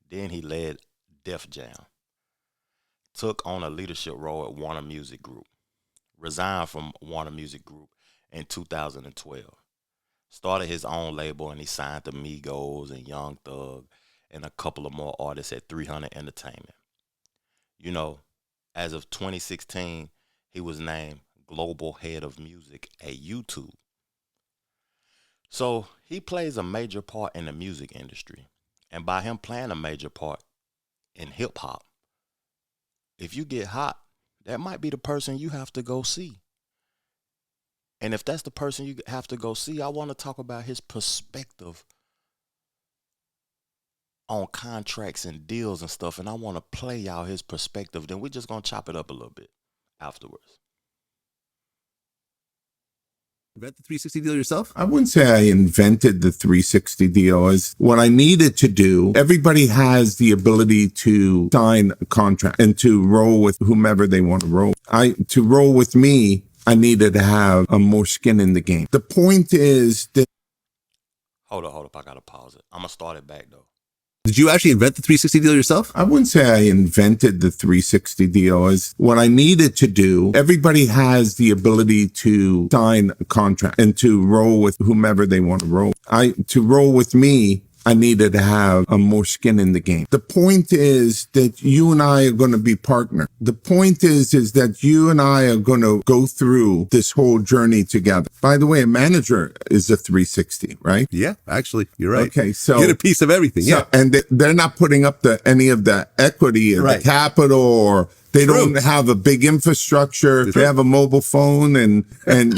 Then he led Def Jam, took on a leadership role at Warner Music Group, resigned from Warner Music Group in 2012, started his own label, and he signed to Migos and Young Thug and a couple of more artists at 300 Entertainment. You know, as of 2016, he was named Global Head of Music at YouTube. So he plays a major part in the music industry. And by him playing a major part in hip hop, if you get hot, that might be the person you have to go see. And if that's the person you have to go see, I want to talk about his perspective on contracts and deals and stuff. And I want to play y'all his perspective. Then we're just going to chop it up a little bit afterwards. Invent the 360 deal yourself? I wouldn't say I invented the 360 deal. As what I needed to do, everybody has the ability to sign a contract and to roll with whomever they want to roll. To roll with me, I needed to have more skin in the game. The point is that... Hold up. I got to pause it. I'm going to start it back, though. Did you actually invent the 360 deal yourself? I wouldn't say I invented the 360 deal. As what I needed to do, everybody has the ability to sign a contract and to roll with whomever they want to roll. To roll with me, I needed to have more skin in the game. The point is that you and I are going to be partners. The point is that you and I are going to go through this whole journey together. By the way, a manager is a 360, right? Yeah, actually, you're right. Okay, so get a piece of everything. Yeah, and they're not putting up any of the equity or the capital, or they don't have a big infrastructure. They have a mobile phone, and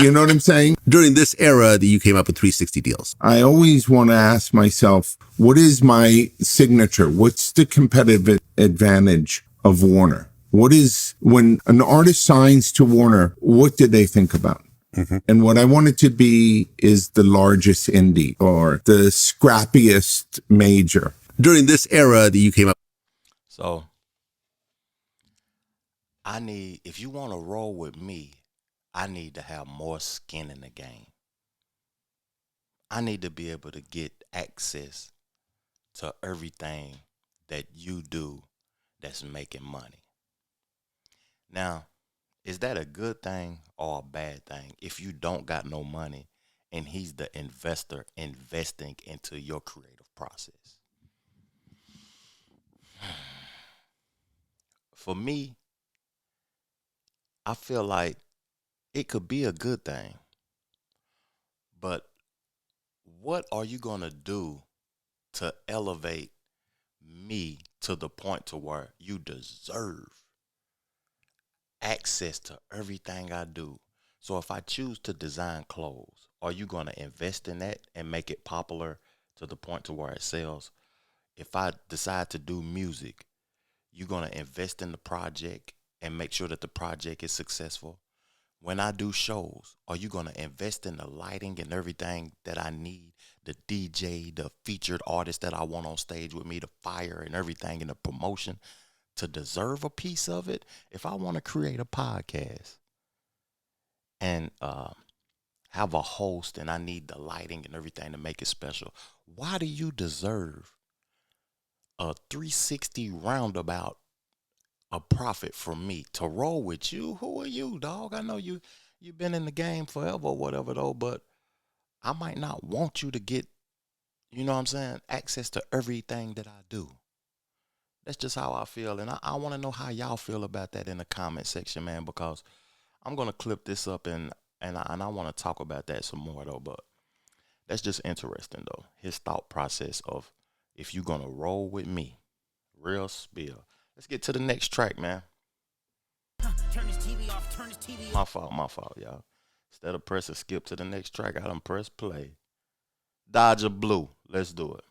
you know what I'm saying? During this era that you came up with 360 deals, I always want to ask myself, what is my signature? What's the competitive advantage of Warner? What is, when an artist signs to Warner, what do they think about? Mm-hmm. And what I want it to be is the largest indie or the scrappiest major. During this era that you came up. So if you want to roll with me, I need to have more skin in the game. I need to be able to get access to everything that you do that's making money. Now, is that a good thing or a bad thing if you don't got no money and he's the investor investing into your creative process? For me, I feel like it could be a good thing, but what are you going to do to elevate me to the point to where you deserve access to everything I do? So if I choose to design clothes, are you going to invest in that and make it popular to the point to where it sells? If I decide to do music, you're going to invest in the project and make sure that the project is successful. When I do shows, are you going to invest in the lighting and everything that I need, the DJ, the featured artist that I want on stage with me, the fire and everything in the promotion to deserve a piece of it? If I want to create a podcast and have a host and I need the lighting and everything to make it special, why do you deserve a 360 roundabout a profit from me to roll with you? Who are you, dog? I know you've been in the game forever or whatever though, but I might not want you to get, you know what I'm saying, access to everything that I do. That's just how I feel. And I want to know how y'all feel about that in the comment section, man, because I'm going to clip this up and I want to talk about that some more though, but that's just interesting though. His thought process of if you're going to roll with me, real spill. Let's get to the next track, man. Turn this TV off, turn this TV off. My fault, y'all. Instead of pressing skip to the next track, I done press play. Dodger Blue. Let's do it.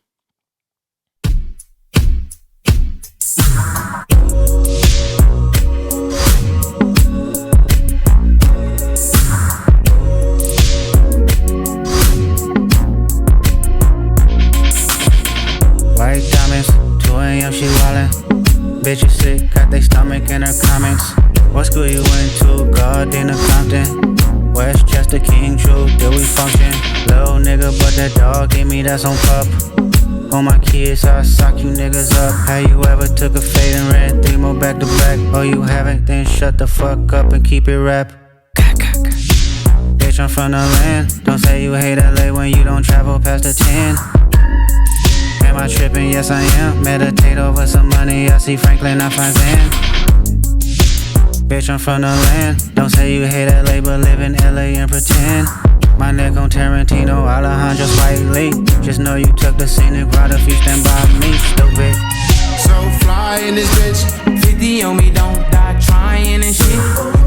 Bitches sick, got they stomach in her comments. What school you went to? Gardena Compton. Westchester, King Truth, do we function? Little nigga, but that dog gave me that's on pup. On my kids, I sock you niggas up. Have you ever took a fade and ran 3 more back to back? Oh, you haven't? Then shut the fuck up and keep it rap. Bitch, I'm from the land. Don't say you hate LA when you don't travel past the 10. Am I tripping? Yes, I am. Meditate over some money. I see Franklin, I find Zen. Bitch, I'm from the land. Don't say you hate LA, but live in LA and pretend. My neck on Tarantino, Alejandro Spike Lee. Just know you took the scenic route if you stand by me, stupid. So fly in this bitch. 50 on me, don't die trying and shit.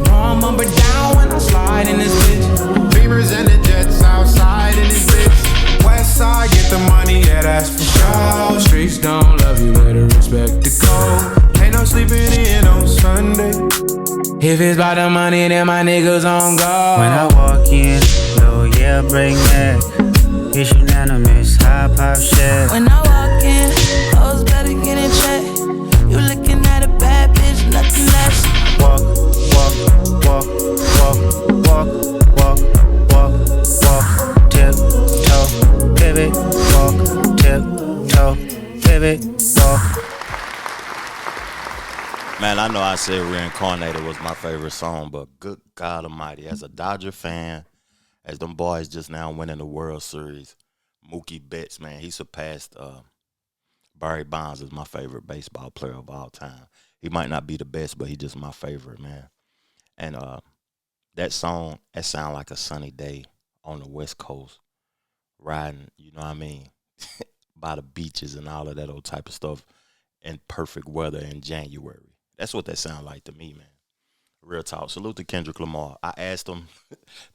Know I'm up and down when I slide in this bitch. Beamers and the jets outside in this bitch. West side, get the money, yeah, that's for sure. Streets don't love you, better respect the code. Ain't no sleeping in on Sunday. If it's about the money, then my niggas on go. When I walk in, low, yeah, break neck. It's unanimous, high pop shit. When I walk in, hoes better get in check. You looking at a bad bitch, nothing less. Walk, walk, walk, walk, walk, walk, walk, walk. Tip, toe, pivot, walk. Tip, toe, pivot, walk. Man, I know I said Reincarnated was my favorite song, but good God almighty, as a Dodger fan, as them boys just now winning the World Series, Mookie Betts, man, he surpassed Barry Bonds as my favorite baseball player of all time. He might not be the best, but he just my favorite, man. And that song, that sound like a sunny day on the West Coast, riding, you know what I mean, by the beaches and all of that old type of stuff in perfect weather in January. That's what that sound like to me, man. Real talk. Salute to Kendrick Lamar. I asked him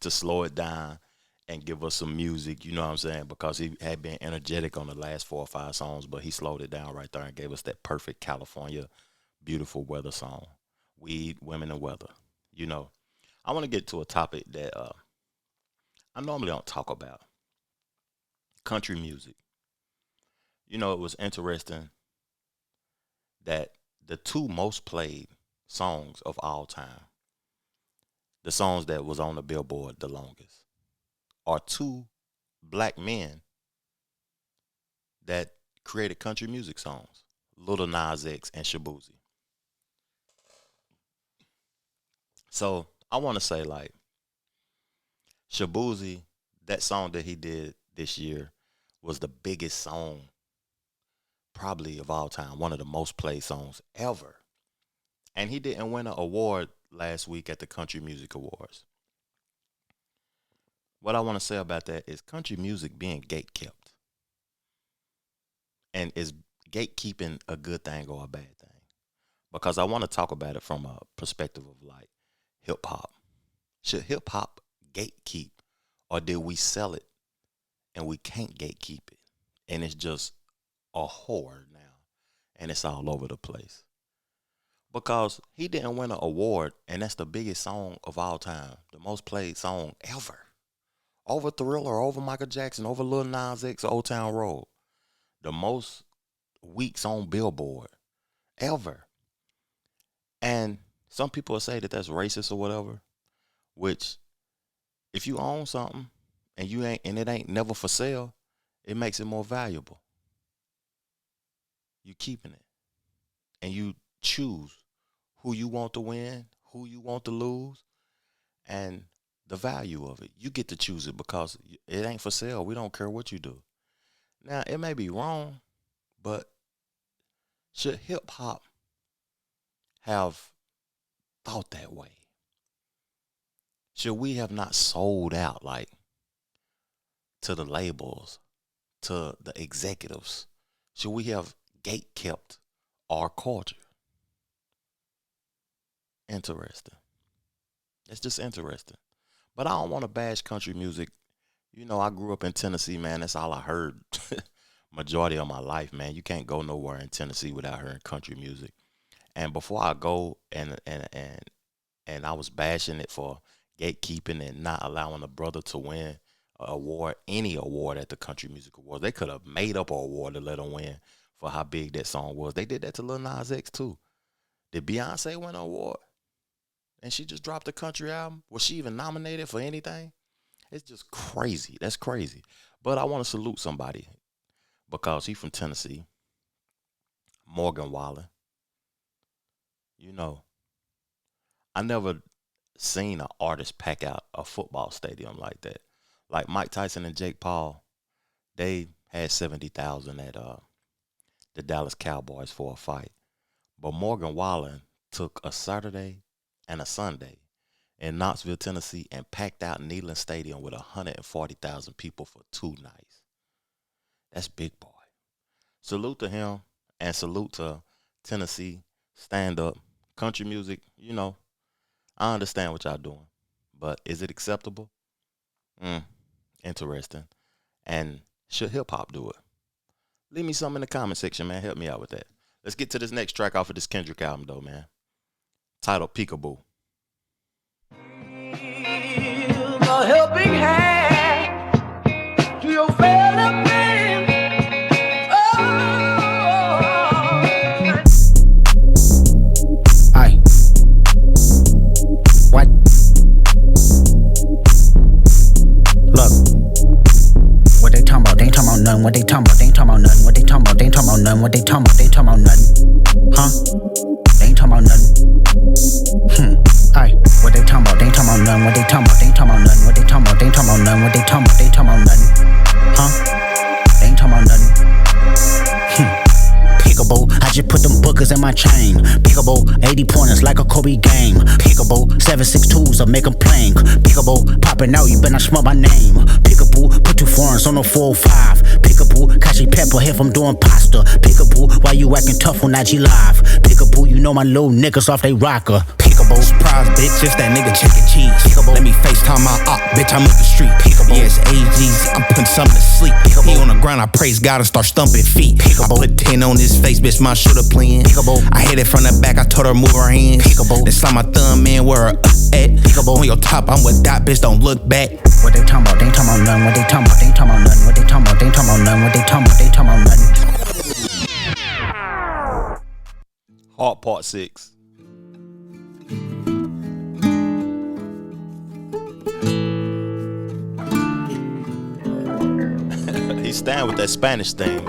to slow it down and give us some music, you know what I'm saying, because he had been energetic on the last 4 or 5 songs, but he slowed it down right there and gave us that perfect California beautiful weather song. Weed, women, and weather. You know, I want to get to a topic that I normally don't talk about. Country music. You know, it was interesting that the 2 most played songs of all time, the songs that was on the Billboard the longest, are 2 black men that created country music songs, Lil Nas X and Shaboozey. So I want to say, like, Shaboozey, that song that he did this year was the biggest song probably of all time, one of the most played songs ever. And he didn't win an award last week at the Country Music Awards. What I want to say about that is country music being gatekept. And is gatekeeping a good thing or a bad thing? Because I want to talk about it from a perspective of like hip hop. Should hip hop gatekeep, or did we sell it and we can't gatekeep it? And it's just a whore now, and it's all over the place. Because he didn't win an award, and that's the biggest song of all time, the most played song ever. Over Thriller, over Michael Jackson, over Lil Nas X, Old Town Road. The most weeks on Billboard ever. And some people will say that that's racist or whatever, which if you own something and it ain't never for sale, it makes it more valuable. You keeping it. And you choose who you want to win, who you want to lose, and the value of it. You get to choose it because it ain't for sale. We don't care what you do. Now, it may be wrong, but should hip hop have thought that way? Should we have not sold out, like, to the labels, to the executives? Should we have gatekept our culture? Interesting. It's just interesting. But I don't want to bash country music. You know, I grew up in Tennessee, man. That's all I heard majority of my life, man. You can't go nowhere in Tennessee without hearing country music. And before I go and I was bashing it for gatekeeping and not allowing a brother to win an award, any award at the Country Music Awards. They could have made up an award to let him win for how big that song was. They did that to Lil Nas X too. Did Beyonce win an award? And she just dropped a country album? Was she even nominated for anything? It's just crazy. That's crazy. But I want to salute somebody because he's from Tennessee. Morgan Wallen. You know, I never seen an artist pack out a football stadium like that. Like Mike Tyson and Jake Paul, they had 70,000 at the Dallas Cowboys for a fight. But Morgan Wallen took a Saturday and a Sunday in Knoxville, Tennessee, and packed out Neyland Stadium with 140,000 people for 2 nights. That's big boy. Salute to him and salute to Tennessee stand-up country music. You know, I understand what y'all doing, but is it acceptable? Interesting. And should hip-hop do it? Leave me something in the comment section, man. Help me out with that. Let's get to this next track off of this Kendrick album, though, man. Titled Peekaboo. A helping hand to your fellow man. Aye. What? Look. What they talking about? They ain't talking about nothing. What they talking about? They ain't talking about nothing. What they talking about? They ain't talking about nothing. What they talking about? They ain't talking about nothing. Huh? They ain't talking about nothing. Aye. What they talking about? They ain't talking about nothing. What they talking about? They ain't talking about nothing. What they talking about? They ain't talking about nothing. What they talking about? They ain't talking about nothing. Huh? They ain't talking about nothing. Pickable, I just put them bookers in my chain. Pickable, 80 pointers like a Kobe game. Pickable, 7.62s will make them plain. Pickable, popping out, you better not smell my name. Pickable, put 2 foreigns on the 405. Pickable, Kashi Pepper if I'm doing pasta. Pickable, why you acting tough on IG Live? Pickable, you know my little niggas off they rocker. Pickable, surprise bitch, it's that nigga chicken cheese. Pickable, let me FaceTime my op, bitch, I'm up the street. Pickable, yes, AGs, I'm putting something to sleep. Pickable, he on the ground, I praise God and start stumping feet. Pickable, I put 10 on his face, bitch, my shooter playing. Pickable, I hit it from the back, I told her move her hands. Pickable, then slide my thumb in where her at. Pickable, on your top, I'm with dot, bitch, don't look back. What they talking about? They ain't talking about nothing. What they talking about? They ain't talking about nothing. What they talking about? They ain't talking about nothing. What they talking about? They ain't talking about nothing. Heart Part 6. He's staying with that Spanish thing.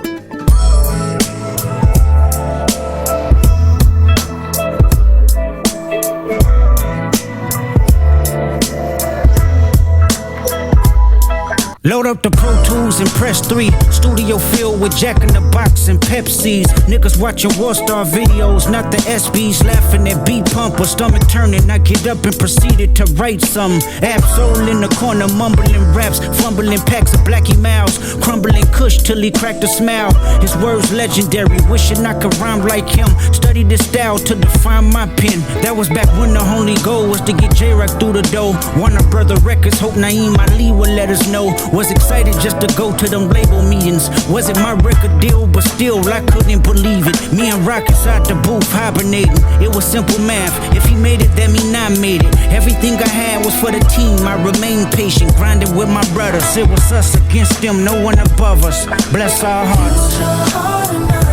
Load up the Pro Tools and press 3. Studio filled with Jack in the Box and Pepsis. Niggas watching War Star videos, not the SBs. Laughing at beat pump or stomach turning. I get up and proceeded to write something. Absol in the corner, mumbling raps, fumbling packs of Blackie Mouse, crumbling Kush till he cracked a smile. His words legendary, wishing I could rhyme like him. Studied this style to define my pen. That was back when the only goal was to get J-Rock through the door. Warner Brother Records, hope Naeem Ali would let us know. Was excited just to go to them label meetings. Wasn't my record deal, but still I couldn't believe it. Me and Rock inside the booth hibernating. It was simple math. If he made it, that mean I made it. Everything I had was for the team. I remained patient, grinding with my brothers. It was us against them, no one above us. Bless our hearts.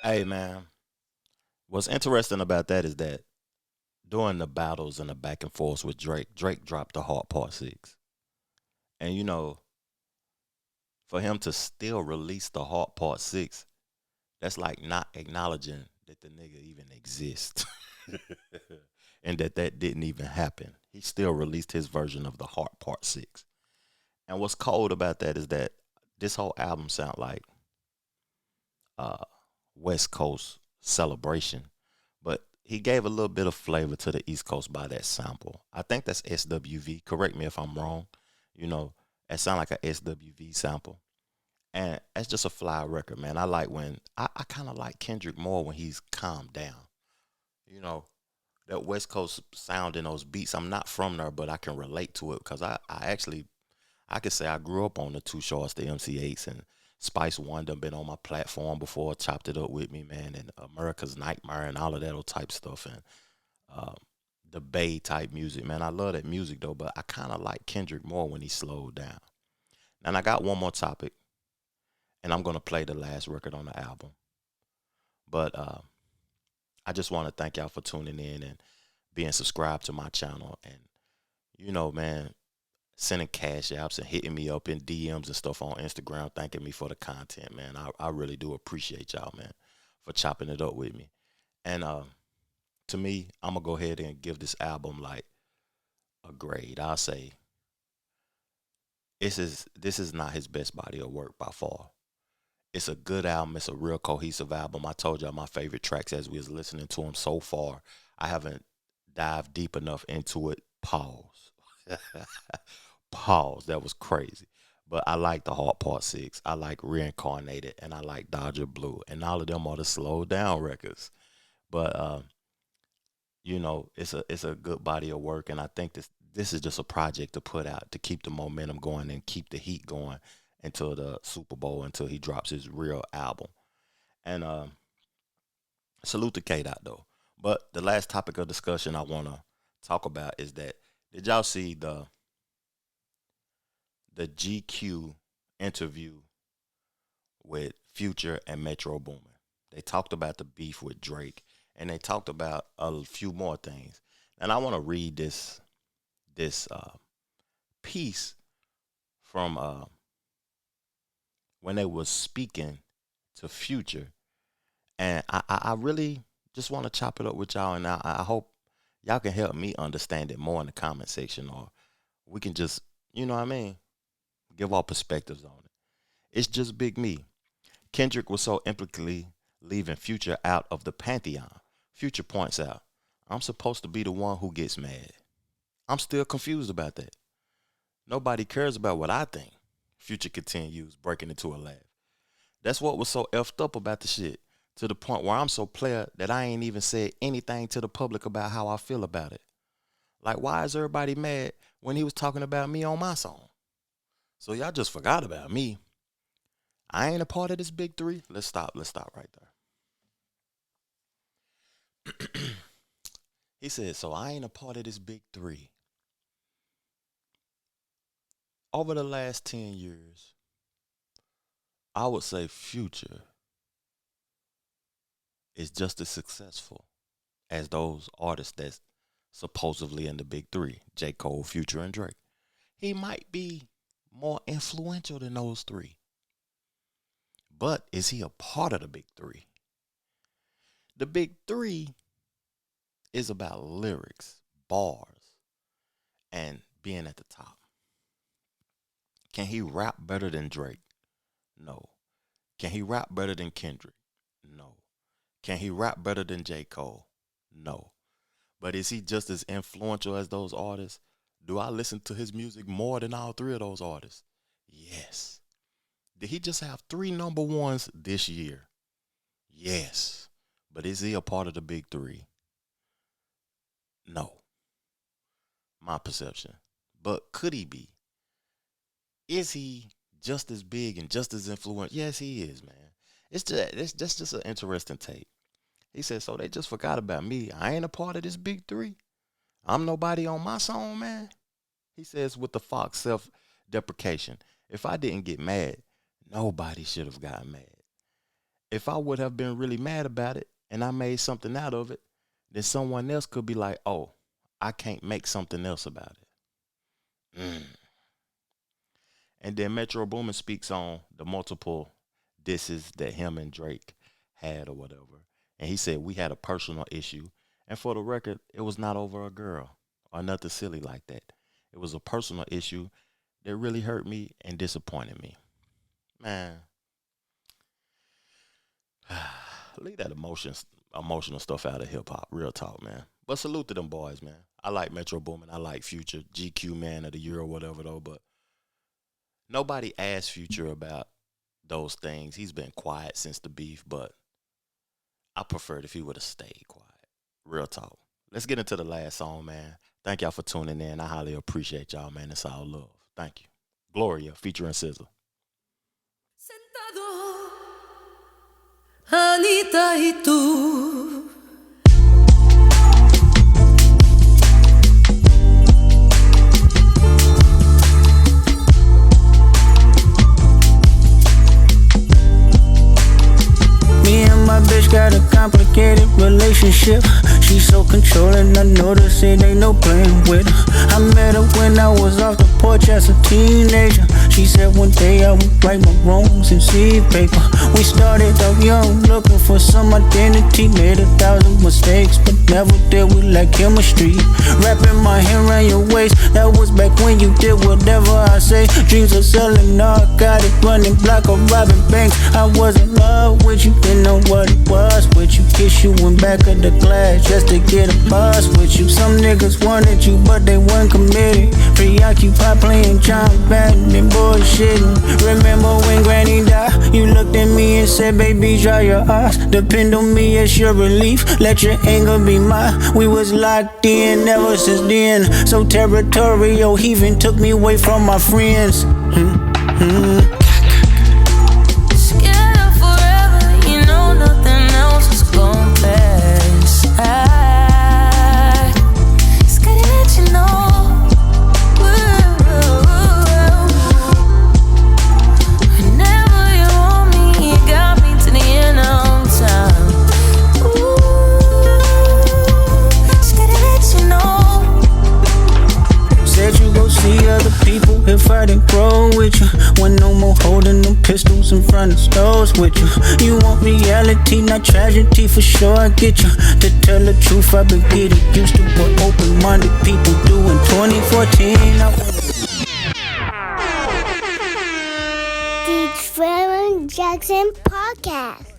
Hey, man, what's interesting about that is that during the battles and the back and forth with Drake dropped the Heart Part 6. And, you know, for him to still release the Heart Part 6, that's like not acknowledging that the nigga even exists and that didn't even happen. He still released his version of the Heart Part 6. And what's cold about that is that this whole album sound like West Coast celebration, but he gave a little bit of flavor to the East Coast by that sample. I think that's SWV. Correct me if I'm wrong. You know, it sound like a SWV sample. And that's just a fly record, man. I like when I kind of like Kendrick more when he's calmed down. You know, that West Coast sound in those beats. I'm not from there, but I can relate to it because I I could say I grew up on the Too Shorts, the MC8s, and Spice One done been on my platform before, chopped it up with me, man, and America's Nightmare and all of that old type stuff, and the Bay type music, man. I love that music though, but I kind of like Kendrick more when he slowed down. And I got one more topic, and I'm gonna play the last record on the album. But I just want to thank y'all for tuning in and being subscribed to my channel, and you know, man, sending cash apps and hitting me up in DMs and stuff on Instagram, thanking me for the content, man. I really do appreciate y'all, man, for chopping it up with me. And to me, I'm gonna go ahead and give this album like a grade. I'll say this is not his best body of work by far. It's a good album. It's a real cohesive album. I told y'all my favorite tracks as we was listening to them so far. I haven't dived deep enough into it. Pause. Pause. That was crazy. But I like The Heart Part 6. I like Reincarnated, and I like Dodger Blue. And all of them are the slow down records. But you know, it's a good body of work, and I think this is just a project to put out to keep the momentum going and keep the heat going until the Super Bowl, until he drops his real album. And salute to K-Dot though. But the last topic of discussion I want to talk about is that, did y'all see the GQ interview with Future and Metro Boomin? They talked about the beef with Drake, and they talked about a few more things. And I want to read this piece from when they was speaking to Future, and I really just want to chop it up with y'all, and I hope y'all can help me understand it more in the comment section, or we can just, you know what I mean, give our perspectives on it. It's just Big Me. Kendrick was so implicitly leaving Future out of the pantheon. Future points out, I'm supposed to be the one who gets mad. I'm still confused about that. Nobody cares about what I think. Future continues, breaking into a laugh. That's what was so effed up about the shit, to the point where I'm so player that I ain't even said anything to the public about how I feel about it. Like, why is everybody mad when he was talking about me on my song? So y'all just forgot about me. I ain't a part of this big three. Let's stop right there. He said, so I ain't a part of this big three. Over the last 10 years, I would say Future is just as successful as those artists that's supposedly in the big three, J. Cole, Future, and Drake. He might be more influential than those three. But is he a part of the big three? The big three is about lyrics, bars, and being at the top. Can he rap better than Drake? No. Can he rap better than Kendrick? No. Can he rap better than J. Cole? No. But is he just as influential as those artists? Do I listen to his music more than all three of those artists? Yes. Did he just have 3 number ones this year? Yes. But is he a part of the big three? No. My perception. But could he be? Is he just as big and just as influential? Yes, he is, man. It's just an interesting take. He said, so they just forgot about me. I ain't a part of this big three. I'm nobody on my song, man. He says with the Fox self-deprecation, if I didn't get mad, nobody should have gotten mad. If I would have been really mad about it and I made something out of it, then someone else could be like, oh, I can't make something else about it. And then Metro Boomin speaks on the multiple disses that him and Drake had or whatever. And he said we had a personal issue. And for the record, it was not over a girl or nothing silly like that. It was a personal issue that really hurt me and disappointed me. Man, leave that emotional stuff out of hip-hop. Real talk, man. But salute to them boys, man. I like Metro Boomin. I like Future, GQ Man of the Year or whatever, though. But nobody asked Future about those things. He's been quiet since the beef, but I preferred if he would have stayed quiet. Real talk. Let's get into the last song, man. Thank y'all for tuning in. I highly appreciate y'all, man. It's all love. Thank you. Gloria featuring SZA. Anita y tú. Me and my bitch got a complicated relationship. She's so controlling, I notice it ain't no playing with her. I met her when I was off the porch as a teenager. She said one day I would right my wrongs in seed paper. We started out young, looking for some identity. Made 1,000 mistakes, but never did we like chemistry. Wrapping my hand around your waist, that was back when you did whatever I say. Dreams of selling narcotic, running block or robbing banks. I was in love with you, didn't know what it was with you. Kiss you in back of the glass just to get a buzz with you. Some niggas wanted you, but they weren't committed. Preoccupied playing John Madden and bullshitting. Remember when Granny died? You looked at me and said, baby, dry your eyes. Depend on me, it's your relief. Let your anger be mine. We was locked in ever since then. So territorial, he even took me away from my friends. Scared of forever, you know nothing else is gon' pass. I just gotta let you know. Whenever you want me, you got me to the end of time. Ooh, just gotta let you know. Said you go see other people if I didn't grow with you. When no more holding them pistols in front of stores with you. You want reality, not tragedy, for sure I get you. To tell the truth, I've been getting used to what open-minded people do in 2014. The Trevor Jackson Podcast.